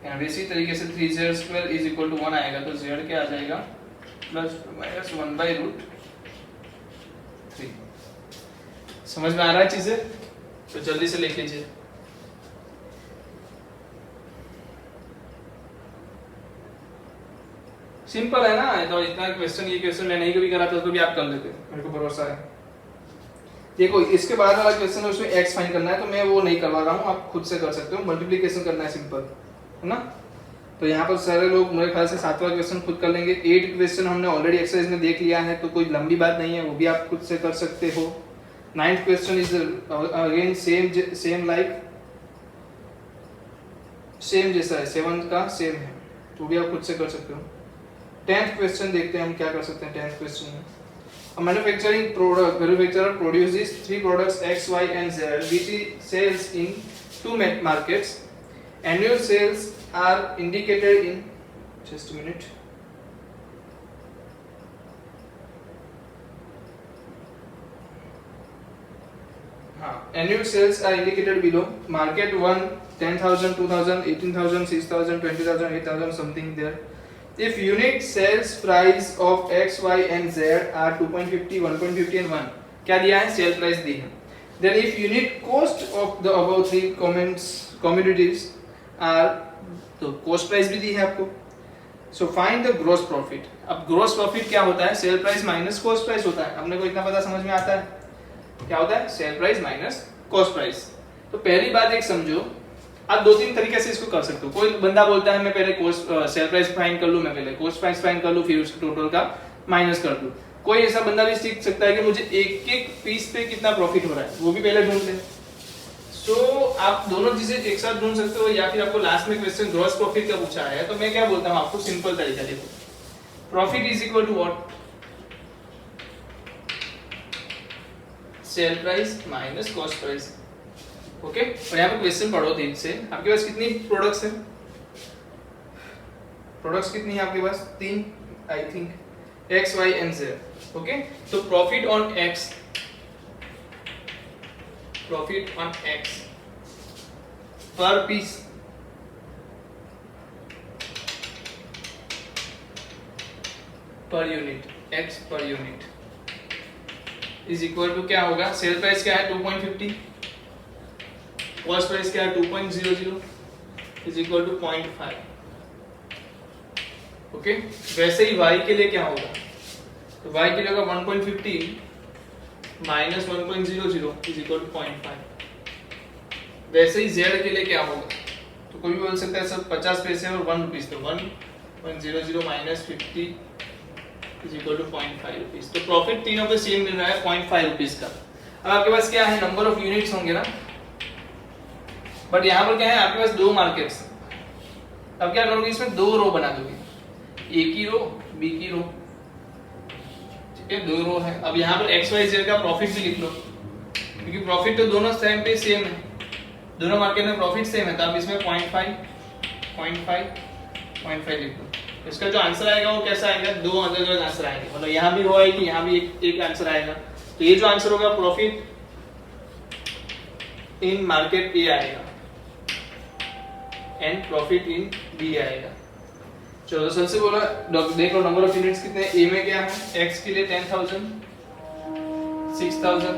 एंड इसी तरीके से 3z² इज इक्वल टू 1 आएगा, तो z क्या आ जाएगा प्लस माइनस 1/√3। समझ में आ रहा है चीजें, तो जल्दी से लिख लीजिए। सिंपल है ना, तो इतना क्वेश्चन, ये क्वेश्चन मैं नहीं कभी करा था तो भी आप कर लेते, मेरे को भरोसा है। देखो इसके बाद वाला क्वेश्चन है, उसमें x फाइंड करना है, तो मैं वो नहीं करवा रहा हूँ, आप खुद से कर सकते हो, मल्टीप्लिकेशन करना है सिंपल, है ना। तो यहाँ पर सारे लोग मेरे ख्याल से 7वां क्वेश्चन खुद कर लेंगे। 8 क्वेश्चन हमने ऑलरेडी एक्सरसाइज में देख लिया है, तो कोई लंबी बात नहीं है, वो भी आप खुद से कर सकते हो। 9th question is again same like same जैसा है, 7 का सेम है, तो भी आप खुद से कर सकते हो। 10th क्वेश्चन देखते हैं हम क्या कर सकते हैं। 10th क्वेश्चन में manufacturer produces 3 products X, Y and Z which it sells in 2 markets. Annual sales are indicated in just a minute. Annual sales are indicated below. Market 1 10,000, 2,000, 18,000, 6,000, 20,000, 8,000 something there. If unit sales price of X, Y and Z are 2.50, 1.50 and 1, क्या दिया है? Sale price दी है। Then if unit cost of the above 3 commodities are, तो cost price भी दी है आपको। So find the gross profit. अब gross profit क्या होता है? Cell price minus cost price होता है। अपने को इतना पता समझ में आता है, क्या होता है? Cell price minus cost price। तो पहली बात एक समझो, आप 2-3 तरीके से इसको कर सकते हो। कोई बंदा बोलता है मैं पहले कॉस्ट सेल प्राइस फाइंड कर लूं, मैं पहले कॉस्ट प्राइस फाइंड कर लूं, फिर उसके टोटल का माइनस कर दूं। कोई ऐसा बंदा भी सीख सकता है कि मुझे एक पीस पे कितना प्रॉफिट हो रहा है, वो भी पहले ढूंढ ले। सो आप दोनों चीजें एक साथ ढूंढ सकते हो, या फिर आपको लास्ट में क्वेश्चन ग्रॉस प्रॉफिट का पूछा है, तो मैं क्या बोलता हूं आपको, सिंपल तरीका देखो, profit is equal to what? Sell price minus cost price. Okay, और यहाँ पे क्वेश्चन पढ़ो ध्यान से। आपके पास कितनी प्रोडक्ट्स हैं? प्रोडक्ट्स कितनी है आपके पास? 3 I think, X, Y and Z। Okay, तो profit on X, profit on X per piece per unit, X per unit is equal to क्या होगा? सेल प्राइस क्या है? 2.50, कॉस्ट प्राइस क्या है? 2.00 इज इक्वल टू 0.5। ओके, वैसे ही y के लिए क्या होगा? तो y के लिए होगा 1.50 माइनस 1.00 इज इक्वल टू 0.5। वैसे ही z के लिए क्या होगा? तो कोई भी बोल सकता है सर 50 पैसे और 1 रुपीस, तो 1.00 minus 50 is equal to 0.5 rupees. तो प्रॉफिट तीनों पे सेम मिल रहा है 0.5 रुपीस का। अब आपके पास क्या है? नंबर ऑफ यूनिट्स होंगे ना, बट यहाँ पर क्या है? आपके पास 2 मार्केट्स। अब क्या करोगे? इसमें 2 रो बना दोगे, ए की रो, बी की रो, ठीक है, 2 रो है। अब यहाँ पर एक्स वाई जेड का प्रॉफिट भी लिख लो, क्योंकि प्रॉफिट तो दोनों टाइम पे सेम है, दोनों मार्केट में प्रॉफिट सेम है, तो आप इसमें 0.5 लिख लो। इसका जो आंसर आएगा वो कैसा आएगा? 2 अलग अलग आंसर आएंगे, मतलब यहाँ भी वो आएगी, यहाँ भी एक आंसर आएगा। तो ये जो आंसर होगा प्रॉफिट इन मार्केट ए आएगा एंड प्रॉफिट इन बी आएगा। चलो सबसे बोला देखो नंबर ऑफ यूनिट्स कितने? ए में क्या है? एक्स के लिए 10,000, 6,000,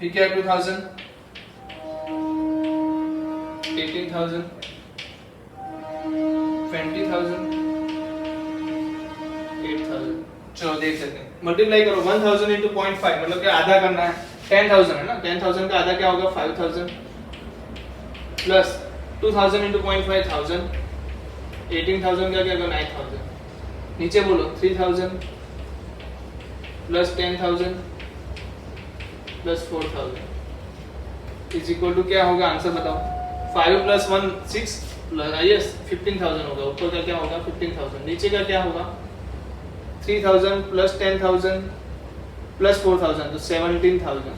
फिर क्या 2,000, 18,000, 20,000, 8,000। चलो देख सकते हैं, मल्टीप्लाई करो 1,000 इंटू 0.5, मतलब क्या आधा करना है, 10,000 है ना, 10,000 का आधा क्या होगा? 5,000 प्लस 2,000 इंटू 0.5 1000, 18,000 का क्या होगा? 9,000। नीचे बोलो 3,000 plus 10,000 plus 4,000 is equal to क्या होगा? आंसर बताओ। 5 प्लस 1 6 प्लस यस 15,000 होगा। ऊपर का क्या होगा? 15,000। नीचे का क्या होगा? 3,000 प्लस 10,000 प्लस 4,000, तो 17,000।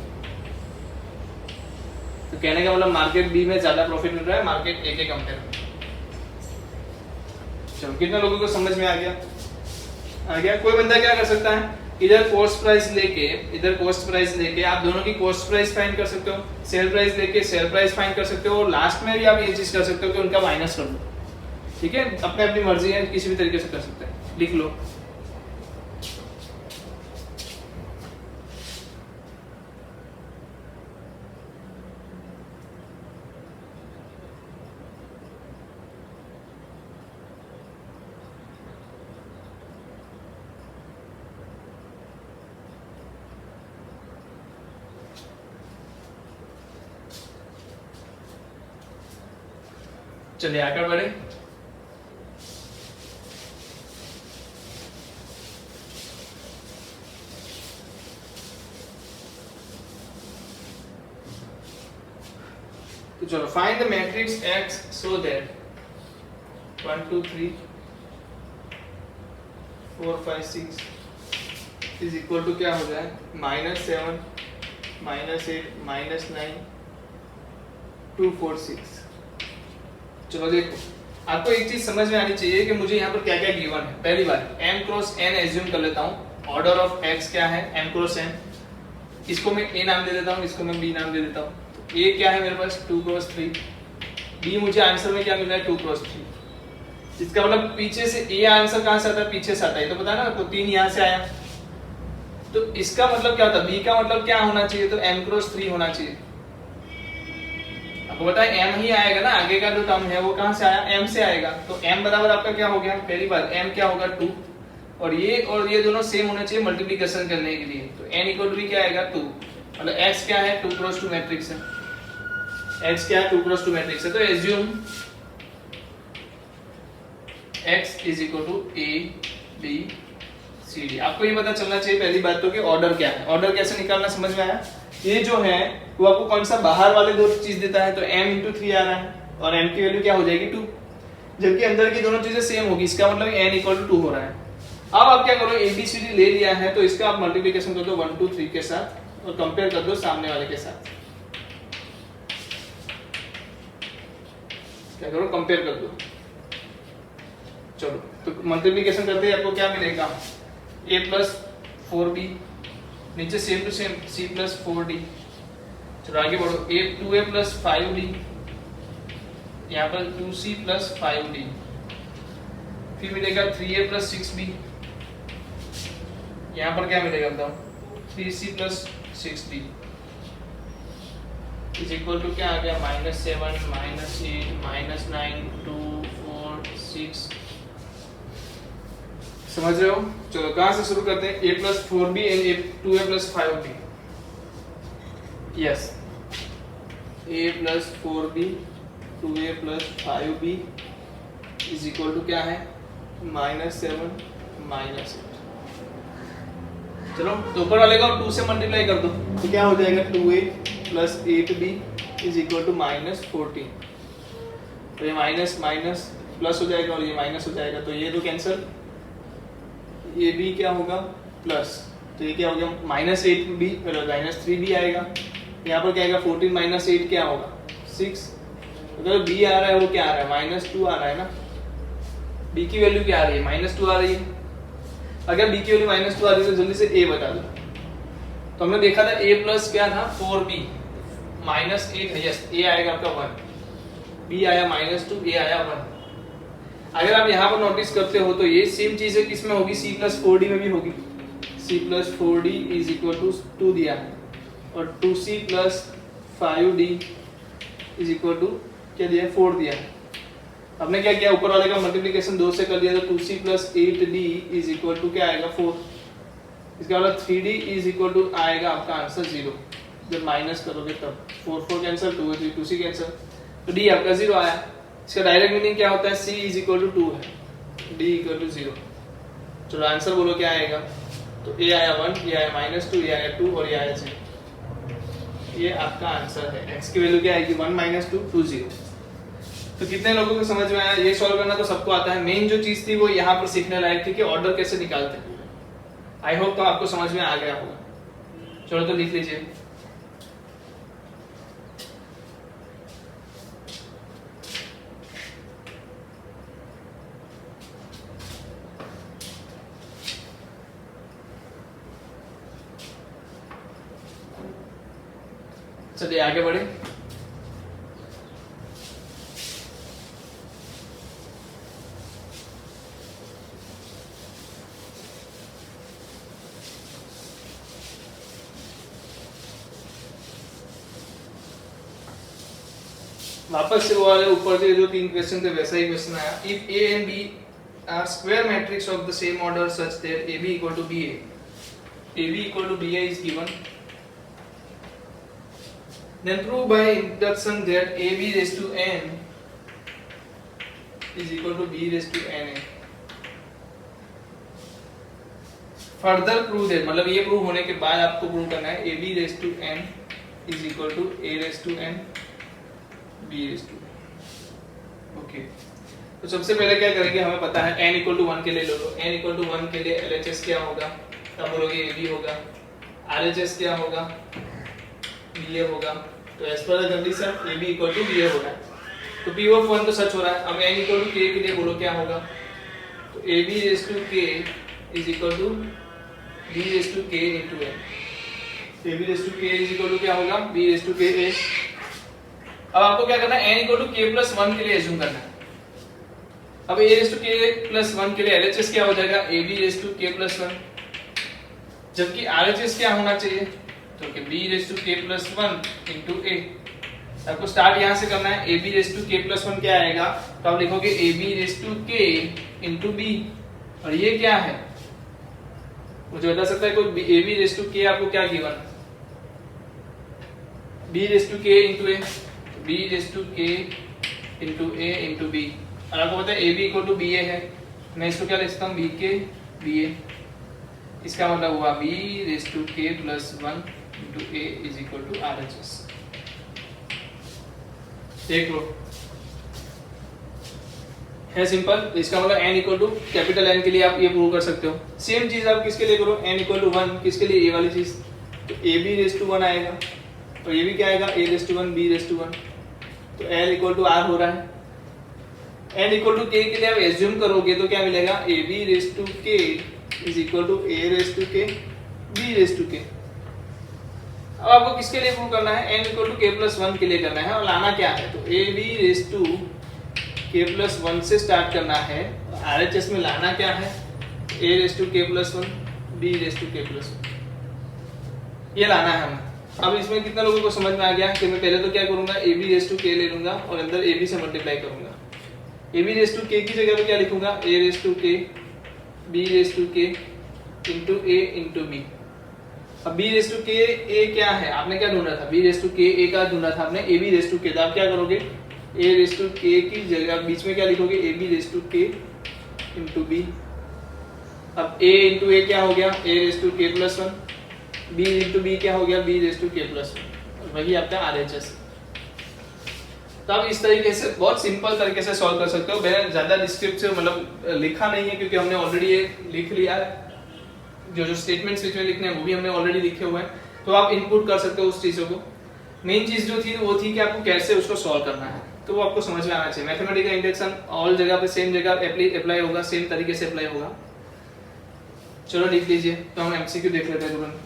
तो कहने का मतलब मार्केट बी में ज्यादा प्रॉफिट मिल रहा है मार्केट ए के कंपेयर में। चलो कितने लोगों को समझ में आ गया? आ गया। कोई बंदा क्या कर सकता है? इधर कॉस्ट प्राइस लेके इधर कॉस्ट प्राइस लेके आप दोनों की कॉस्ट प्राइस फाइंड कर सकते हो, सेल प्राइस लेके सेल प्राइस फाइंड कर सकते हो, और लास्ट में भी आप ये चीज कर सकते हो कि उनका माइनस कर लो। ठीक है, अपने अपनी मर्जी है, किसी भी तरीके से कर सकते हैं। लिख लो। चलिए आगे बढ़े। तो चलो find the matrix X so that 1 2 3 4 5 6 is equal to क्या हो जाए -7 -8 -9 2 4 6। चलो देखो, आपको एक चीज समझ में आनी चाहिए कि मुझे यहाँ पर क्या क्या गिवन है। पहली बात m क्रॉस n एज्यूम कर लेता हूँ। ऑर्डर ऑफ x क्या है m क्रॉस n, इसको मैं a नाम दे देता हूँ, इसको मैं b नाम दे देता हूँ। तो a क्या है मेरे पास 2 क्रॉस 3, b मुझे आंसर में क्या मिल रहा है 2 क्रॉस 3। इसका मतलब पीछे से a आंसर कहाँ से आता है, पीछे से आता है, तो पता है ना, तो 3 यहाँ से आया। तो इसका मतलब क्या होता है, b का मतलब क्या होना चाहिए, तो m क्रॉस 3 होना चाहिए। आपको पता है m ही आएगा ना, आगे का जो टर्म है वो कहां से आया, m से आएगा। तो m बराबर आपका क्या हो गया, पहली बात m क्या होगा 2, और ये दोनों सेम होने चाहिए मल्टीप्लिकेशन करने के लिए। तो n इक्वल टू क्या आएगा 2, मतलब x क्या है 2 क्रॉस 2 मैट्रिक्स है, x क्या है 2 क्रॉस 2 मैट्रिक्स है। तो assume x is equal to a b c d। आपको ये पता चलना चाहिए पहली बात तो कि ऑर्डर क्या है, ऑर्डर कैसे निकालना समझ में आया। ये जो है वो आपको कौन सा बाहर वाले दो चीज देता है, तो m इंटू 3 आ रहा है और m की वैल्यू क्या हो जाएगी 2, जबकि अंदर की दोनों चीजें सेम होगी, इसका मतलब n इक्वल टू 2 हो रहा है। अब आप क्या करो, ABCD ले लिया है तो इसका आप मल्टीप्लिकेशन कर दो 1 2 3 के साथ और कंपेयर कर दो सामने वाले के साथ। क्या करो, कंपेयर कर दो। चलो तो मल्टीप्लिकेशन करते हैं, आपको क्या मिलेगा a प्लस 4b, नीचे same to same c plus 4d। चलो आगे बढ़ो, 2a प्लस 5d, यहाँ पर 2c प्लस 5d, फिर मिलेगा 3a प्लस 6b, यहाँ पर क्या मिलेगा बताओ 3c plus 6d is equal to क्या आ गया -7 -8 -9 2 4 6। समझ रहे हो। चलो कहां से शुरू करते हैं, a plus 4b and 2a plus 5b। Yes, a plus 4b 2a plus 5b is equal to क्या है -7 -8। चलो तो ऊपर वाले का 2 से मल्टीप्लाई कर दो तो क्या हो जाएगा 2a plus 8b is equal to -14। तो ये माइनस माइनस प्लस हो जाएगा और ये माइनस हो जाएगा, तो ये दो कैंसिल, ये भी क्या होगा प्लस, तो ये क्या हो गया -8b -3b आएगा। यहाँ पर क्या आएगा 14 माइनस 8 क्या होगा 6। अगर b आ रहा है वो क्या आ रहा है -2 आ रहा है ना, b की वैल्यू क्या आ रही है -2 आ रही है। अगर b की वैल्यू -2 आ रही है तो जल्दी से a बता दो। तो हमने देखा था a प्लस क्या था 4b -8 है, यस a आएगा आपका 1, b आया -2, a आया 1। अगर आप यहाँ पर नोटिस करते हो तो ये सेम चीज है किसमें होगी, c प्लस 4d में भी होगी। c plus 4d is equal to 2 दिया है और 2c plus 5d is equal to क्या दिया है 4 दिया है। हमने क्या किया, ऊपर वाले का मल्टीप्लिकेशन 2 से कर लिया, तो 2c plus 8d is equal to क्या आएगा 4। इसका मतलब 3d इज इक्वल टू आएगा आपका आंसर 0। जब माइनस करोगे तब 4 4 कैंसिल, 2 3 2c कैंसिल, तो d आपका 0 आया। इसका डायरेक्ट मीनिंग क्या होता है, c इज इक्वल टू 2 है, d इक्वल टू 0। चलो आंसर बोलो क्या आएगा, तो a आया 1, ये आया -2, ये आया 2 और ये आया 0। ये आपका आंसर है। x की वैल्यू क्या आएगी 1 -2 2 0। तो कितने लोगों को समझ में आया, ये सॉल्व करना तो सबको आता है। मेन जो चीज थी वो यहाँ पर सीखने लायक थी कि ऑर्डर कैसे निकालते हैं। आई होप तो आपको समझ में आ गया होगा। चलो तो लिख लीजिए, चलिए आगे बढ़े। वापस से वो वाले ऊपर से जो 3 क्वेश्चन थे वैसा ही क्वेश्चन आया। If a and b are square matrix of the same order such that ab equal to ba, ab equal to ba is given, then prove by induction that ab raised to n is equal to B raise to N A. Further prove that, मतलब ये prove होने के बाद आपको prove करना है A B raise to N is equal to A raise to N B raise to. Okay, तो सबसे पहले क्या करेंगे, हमें पता है n इक्वल टू 1 के लिए ले लो। n इक्वल टू 1 के लिए LHS क्या होगा, तब बोलोगे ए बी होगा। RHS क्या होगा, BA होगा। तो as per the condition A B equal to BA हो रहा है, तो P ऑफ 1 तो सच हो रहा है। अब n इक्वल टू k के लिए बोलो क्या होगा, तो A B raise to k is equal to b raise to k into n। A B raise to k is equal to क्या होगा, b raise to k a। अब आपको क्या करना है, n equal to k plus 1 के लिए assume करना है। अब a raise to k plus 1 के लिए LHS क्या हो जाएगा, a b raise to k plus 1, जबकि RHS क्या होना चाहिए, तो कि b raise to k plus 1 into a। आपको स्टार्ट यहां से करना है, a b raise to k plus 1 क्या आएगा, तो आप लिखोगे a b raise to k into b। और ये क्या है, मुझे बता सकता है कोई, a b raise to k आपको क्या given, b raise to k into a, b raise to k into a into b। और आपको पता है a b equal to ba है, मैं इसको क्या लिख सकता हूँ, bk ba। इसका मतलब हुआ b raise to k plus 1 into a is equal to RHS। देख लो, है सिंपल। इसका मतलब n equal to capital N के लिए आप ये प्रूव कर सकते हो। सेम चीज आप किसके लिए करो, n इक्वल टू 1 किसके लिए, ये वाली चीज, तो a b रेज टू 1 आएगा, और ये भी क्या आएगा, a raise to 1 b raise to 1। तो l इक्वल टू r हो रहा है। n इक्वल टू k के लिए आप एज्यूम करोगे तो क्या मिलेगा, a b raise to k is equal to a raise to k b raise to k। अब आपको किसके लिए प्रूव करना है, n equal to k plus 1 के लिए करना है, और लाना क्या है, तो a b raise to k plus 1 से स्टार्ट करना है। RHS में लाना क्या है, a raise to k plus 1 b raise to k plus 1, ये लाना है हमें। अब इसमें कितना लोगों को समझ में आ गया कि मैं पहले तो क्या करूंगा, a b raise to k ले लूंगा और अंदर a b से मल्टीप्लाई करूंगा। a b raise to k की जगह पे क्या लिखूंगा, a raise to k b raise to k into a into b। अब b raise to k a क्या है, आपने क्या ढूंढा था, b raise to k a का ढूंढा था आपने, a b raise to k। तो आप क्या करोगे, a रेज टू k की जगह बीच में क्या लिखोगे, a b raise to k into b। अब a इनटू a क्या हो गया, a raise to k plus 1, b into b क्या हो गया, b raise to k plus 1। वही आपका RHS। तो आप इस तरीके से बहुत सिंपल तरीके से सॉल्व कर सकते हो। मैंने ज्यादा डिस्क्रिप्टिव मतलब लिखा नहीं है, क्योंकि हमने ऑलरेडी ये लिख लिया है, जो स्टेटमेंट्स इसमें लिखने हैं वो भी हमने ऑलरेडी लिखे हुए हैं। तो आप इनपुट कर सकते हो उस चीजों को। मेन चीज जो थी वो थी कि आपको कैसे उसको सॉल्व करना है, तो वो आपको समझ में आना चाहिए। मैथमेटिकल इंडक्शन ऑल जगह पे सेम जगह अप्लाई होगा, सेम तरीके से अप्लाई होगा। चलो लिख लीजिए, तो हम MCQ देख लेते हैं तुरंत।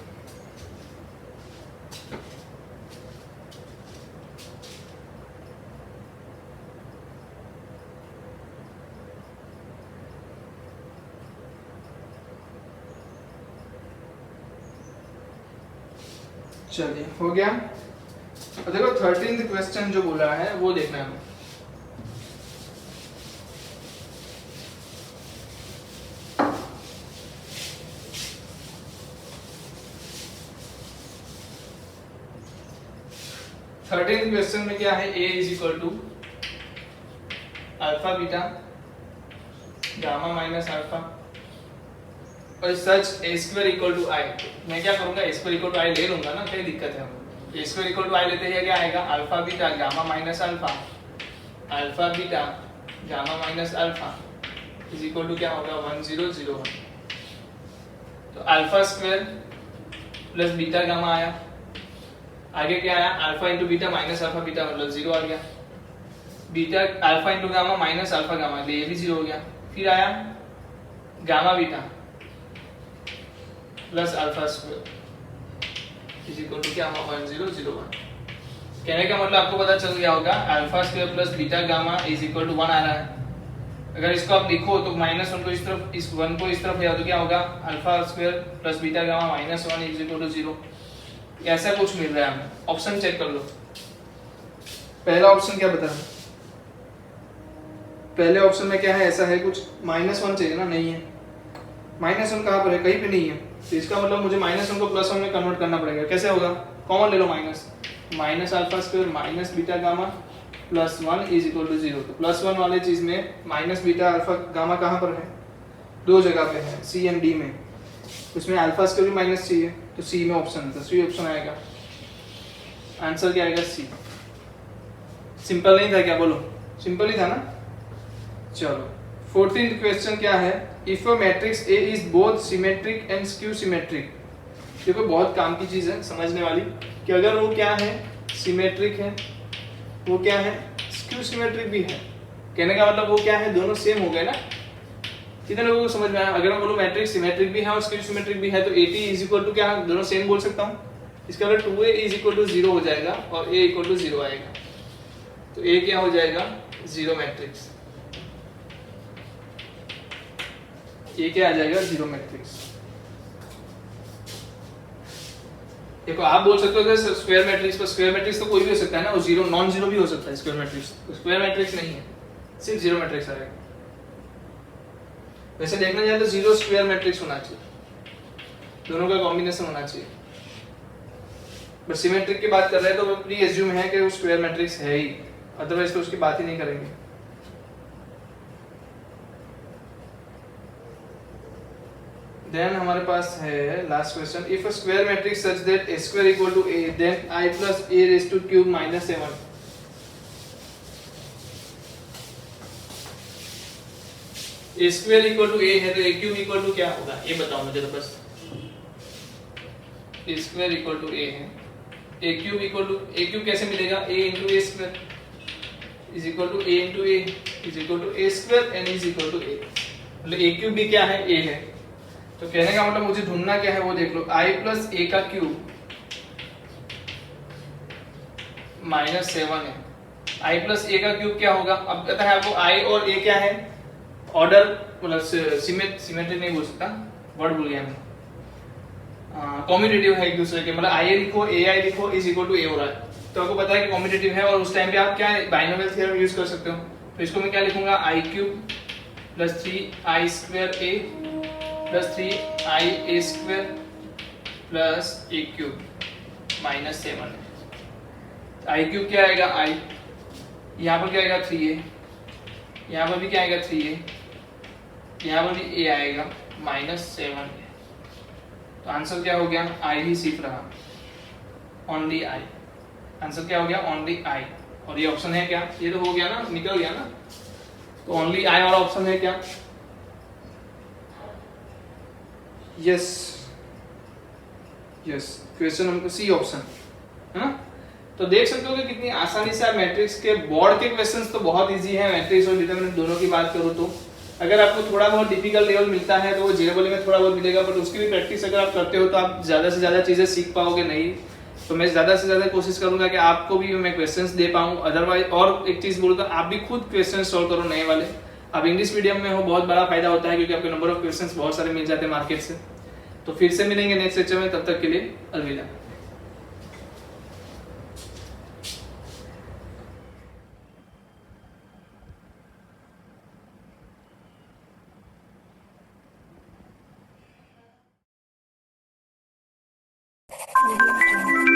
चलिए हो गया। और देखो 13th क्वेश्चन जो बोला है वो देखना है। थर्टीन्थ क्वेश्चन में क्या है, a is equal to alpha beta gamma minus alpha और such a square equal to i। मैं क्या करूंगा, a square equal to i ले लूंगा ना, क्या दिक्कत है। हम a square equal to i लेते हैं, क्या आएगा, alpha beta gamma minus alpha, alpha beta gamma minus alpha is equal to क्या होगा, 1001। तो alpha square plus beta gamma आया, आगे क्या आया, alpha into beta minus alpha beta मतलब 0 आ गया, beta alpha into gamma minus alpha gamma, ये भी 0 हो गया। फिर आया gamma beta plus alpha square is equal to क्या हुआ, 1001। कहने का मतलब आपको पता चल गया होगा, alpha square plus beta gamma is equal to 1 आ रहा है। अगर इसको आप लिखो तो माइनस 1 को इस तरफ, इस 1 को इस तरफ ले आओ तो क्या होगा, alpha square plus beta gamma minus 1 is equal to 0। ऐसा कुछ मिल रहा है हमें। ऑप्शन चेक कर लो, पहला ऑप्शन क्या बता रहा है, पहले ऑप्शन में क्या है, ऐसा है कुछ, -1 चाहिए ना, नहीं है। -1 कहाँ पर है, कहीं पे नहीं है। तो इसका मतलब मुझे -1 को +1 में कन्वर्ट करना पड़ेगा। कैसे होगा, कॉमन ले लो, minus alpha square minus beta gamma +1 is equal to 0। तो +1 वाले चीज में माइनस बीटा अल्फा गामा कहाँ पर है? दो जगह पे है, सी एंड डी में। उसमें अल्फा स्क्वायर भी माइनस चाहिए, तो सी में ऑप्शन, तो सी ऑप्शन आएगा। आंसर क्या आएगा? सी। सिंपल नहीं था क्या? बोलो, सिंपल ही था ना। चलो 14th क्वेश्चन क्या है? If a matrix A is both symmetric and skew symmetric. देखो बहुत काम की चीज है समझने वाली, कि अगर वो क्या है? सिमेट्रिक है, वो क्या है? स्क्यू सिमेट्रिक भी है। कहने का मतलब वो क्या है? दोनों सेम हो गए ना। कितने लोगों को समझ में आया? अगर मैं बोलूं मैट्रिक्स सिमेट्रिक भी है और स्क्यू सिमेट्रिक भी है, तो AT इज इक्वल टू क्या? दोनों सेम बोल सकता हूं। इसका मतलब 2A इज इक्वल टू 0 हो जाएगा और A इक्वल टू 0 आएगा। तो A क्या हो जाएगा? 0 मैट्रिक्स। ये क्या आ जाएगा? 0 मैट्रिक्स। देखो आप बोल सकते हो कि स्क्वायर मैट्रिक्स, पर स्क्वायर मैट्रिक्स तो कोई भी हो सकता है ना, वो जीरो नॉन जीरो भी हो सकता है स्क्वायर मैट्रिक्स। स्क्वायर मैट्रिक्स नहीं है, सिर्फ 0 मैट्रिक्स आएगा। वैसे देखना जाए तो 0 स्क्वायर मैट्रिक्स होना चाहिए, दोनों का कॉम्बिनेशन होना चाहिए। बट सिमेट्रिक की बात कर रहे हैं तो प्री एज्यूम है कि वो स्क्वायर मैट्रिक्स है ही, अदरवाइज तो उसकी बात ही नहीं करेंगे। देन हमारे पास है last question, if a square matrix such that a square equal to a then I plus a raise to cube minus 7। a square equal to a है तो a क्यूब इक्वल टू क्या होगा? ये बताओ मुझे तो बस। a square equal to a है, a cube equal to a cube कैसे मिलेगा? a into a square is equal to a into a is equal to a square and is equal to a। मतलब a क्यूब भी क्या है? a है। तो कहने का मतलब मुझे ढूंढना क्या है वो देख लो, I प्लस a का क्यूब माइनस 7 है। I प्लस a का क्यूब क्या होगा? अब कहता है आपको I और a क्या है? ऑर्डर, मतलब सिमेट्रिक नहीं बोल सकता, वर्ड भूल गया मैं। कॉम्यूटेटिव है एक दूसरे के, मतलब IA लिखो AI लिखो इज इक्वल टू a हो रहा है। तो आपको पता है कि कॉम्यूटेटिव है और उस टाइम पे आप क्या बाइनोमियल थ्योरम यूज कर सकते हो। तो इसको मैं क्या लिखूंगा? I cube plus 3I square a plus 3I a square plus a cube minus 7 है। I क्यूब क्या आएगा? I, यहाँ पर क्या आएगा? 3a, यहाँ पर भी क्या आएगा? 3a, यहाँ पर भी a आएगा माइनस 7 है। तो आंसर क्या हो गया? I ही सिर्फ रहा, ओनली I। आंसर क्या हो गया? Only I। और ये ऑप्शन है क्या? ये तो हो गया ना, निकल गया ना। तो ओनली I वाला ऑप्शन है क्या? Yes yes, question number C option है ना। तो देख सकते हो कि कितनी आसानी से आप मैट्रिक्स के बोर्ड के क्वेश्चंस तो बहुत इजी है, मैट्रिक्स और डिटरमिनेंट दोनों की बात करूँ तो। अगर आपको थोड़ा बहुत डिफिकल्ट लेवल मिलता है तो वो जेईई में थोड़ा बहुत मिलेगा, बट उसकी भी प्रैक्टिस अगर आप करते हो तो आप ज़्यादा से ज़्यादा चीज़ें सीख पाओगे। नहीं तो मैं ज़्यादा से ज़्यादा कोशिश करूंगा कि आपको भी मैं क्वेश्चंस दे पाऊँ। अदरवाइज और एक चीज़ बोलूँ तो आप भी खुद क्वेश्चन सॉल्व करो नए वाले। आप इंग्लिश मीडियम में हो, बहुत बड़ा फायदा होता है क्योंकि आपके नंबर ऑफ क्वेश्चंस बहुत सारे मिल जाते हैं मार्केट से। तो फिर से मिलेंगे नेक्स्ट लेक्चर में, तब तक के लिए अलविदा। Audio Jungle.